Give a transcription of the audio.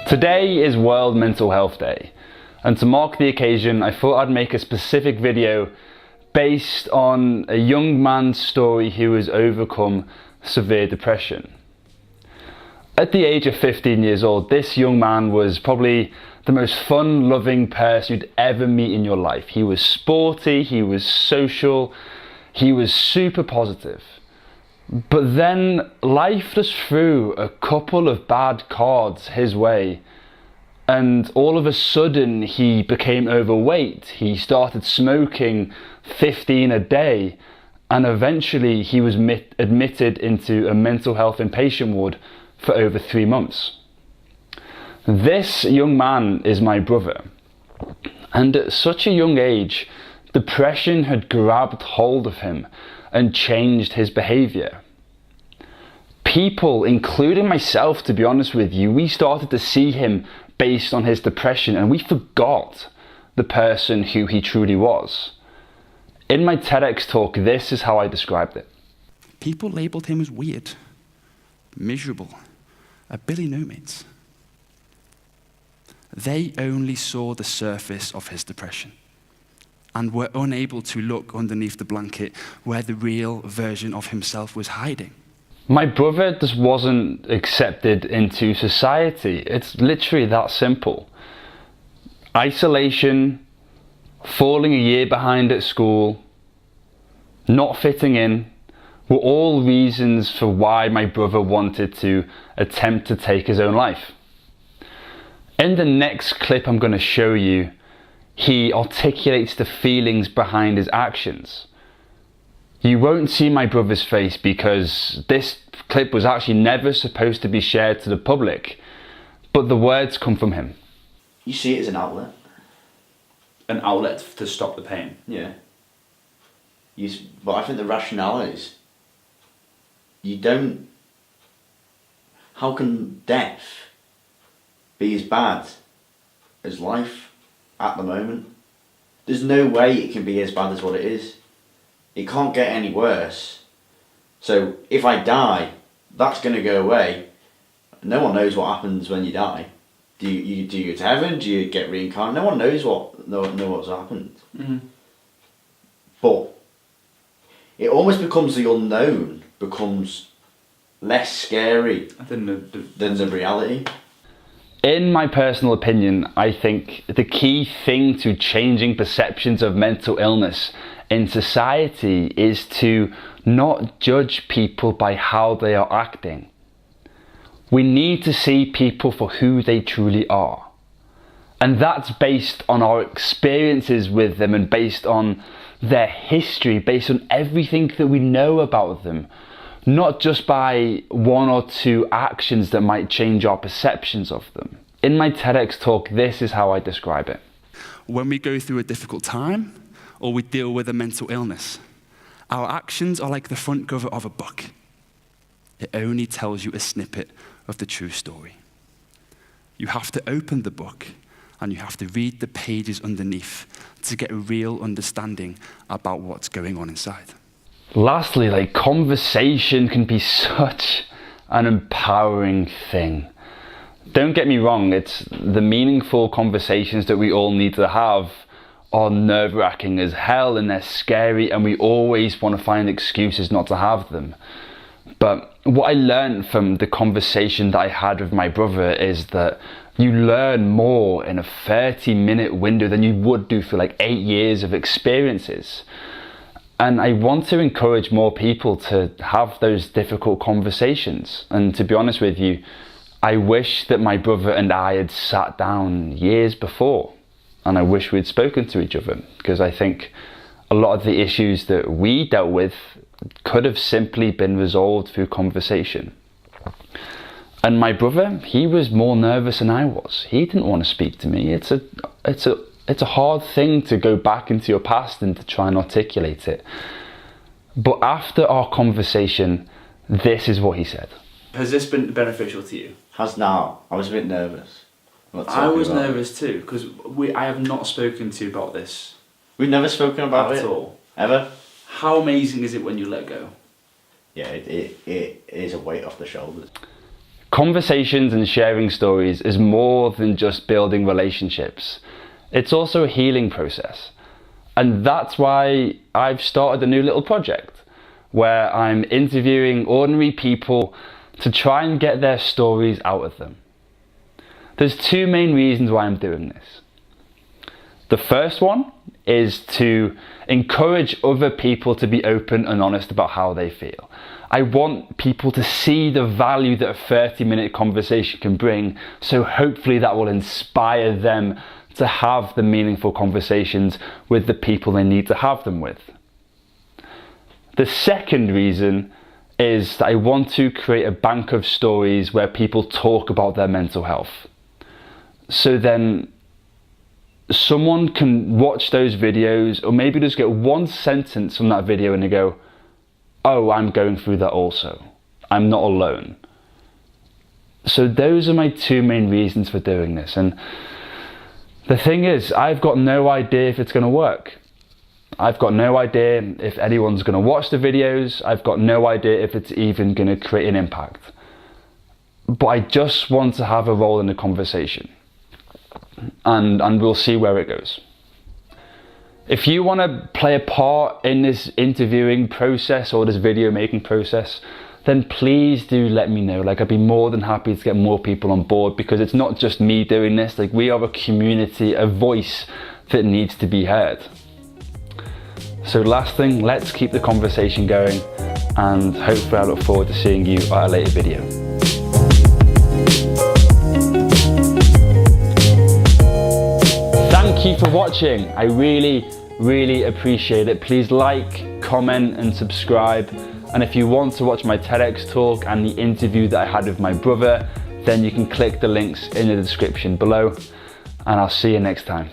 Today is World Mental Health Day, and to mark the occasion I thought I'd make a specific video based on a young man's story who has overcome severe depression. At the age of 15 years old, this young man was probably the most fun-loving person you'd ever meet in your life. He was sporty, he was social, he was super positive. But then life just threw a couple of bad cards his way, and all of a sudden he became overweight. He started smoking 15 a day, and eventually he was admitted into a mental health inpatient ward for over 3 months. This young man is my brother, and at such a young age, depression had grabbed hold of him and changed his behaviour. People, including myself to be honest with you, we started to see him based on his depression, and we forgot the person who he truly was. In my TEDx talk, this is how I described it. People labelled him as weird, miserable, a Billy No-Mates. They only saw the surface of his depression and were unable to look underneath the blanket where the real version of himself was hiding. My brother just wasn't accepted into society. It's literally that simple. Isolation, falling a year behind at school, not fitting in, were all reasons for why my brother wanted to attempt to take his own life. In the next clip I'm going to show you, he articulates the feelings behind his actions. You won't see my brother's face because this clip was actually never supposed to be shared to the public, but the words come from him. You see it as an outlet. An outlet to stop the pain? Yeah. But I think the rationale is, how can death be as bad as life at the moment? There's no way it can be as bad as what it is. It can't get any worse. So if I die, that's going to go away. No one knows what happens when you die. Do you go to heaven? Do you get reincarnated? No one knows what's happened. Mm-hmm. But it almost becomes the unknown becomes less scary than the reality. In my personal opinion, I think the key thing to changing perceptions of mental illness in society is to not judge people by how they are acting. We need to see people for who they truly are. And that's based on our experiences with them and based on their history, based on everything that we know about them. Not just by 1 or 2 actions that might change our perceptions of them. In my TEDx talk, this is how I describe it. When we go through a difficult time, or we deal with a mental illness, our actions are like the front cover of a book. It only tells you a snippet of the true story. You have to open the book and you have to read the pages underneath to get a real understanding about what's going on inside. Lastly, conversation can be such an empowering thing. Don't get me wrong, it's the meaningful conversations that we all need to have are nerve-wracking as hell, and they're scary, and we always want to find excuses not to have them. But what I learned from the conversation that I had with my brother is that you learn more in a 30-minute window than you would do for 8 years of experiences. And I want to encourage more people to have those difficult conversations. And to be honest with you, I wish that my brother and I had sat down years before. And I wish we'd spoken to each other, because I think a lot of the issues that we dealt with could have simply been resolved through conversation. And my brother, he was more nervous than I was. He didn't want to speak to me. It's a hard thing to go back into your past and to try and articulate it. But after our conversation, this is what he said. Has this been beneficial to you? I was a bit nervous. I was nervous too, because I have not spoken to you about this. We've never spoken about it at all. Ever? How amazing is it when you let go? Yeah, it is a weight off the shoulders. Conversations and sharing stories is more than just building relationships. It's also a healing process. And that's why I've started a new little project where I'm interviewing ordinary people to try and get their stories out of them. There's two main reasons why I'm doing this. The first one is to encourage other people to be open and honest about how they feel. I want people to see the value that a 30-minute conversation can bring, so hopefully that will inspire them to have the meaningful conversations with the people they need to have them with. The second reason is that I want to create a bank of stories where people talk about their mental health. So then someone can watch those videos, or maybe just get one sentence from that video and they go, oh, I'm going through that also. I'm not alone. So those are my two main reasons for doing this. And the thing is, I've got no idea if it's going to work. I've got no idea if anyone's going to watch the videos. I've got no idea if it's even going to create an impact. But I just want to have a role in the conversation. And we'll see where it goes. If you want to play a part in this interviewing process or this video making process, then please do let me know. Like, I'd be more than happy to get more people on board, because it's not just me doing this. Like, we are a community, a voice that needs to be heard. So last thing, let's keep the conversation going, and hopefully I look forward to seeing you at a later video. Thank you for watching. I really appreciate it. Please like, comment and subscribe. And if you want to watch my TEDx talk and the interview that I had with my brother, then you can click the links in the description below. And I'll see you next time.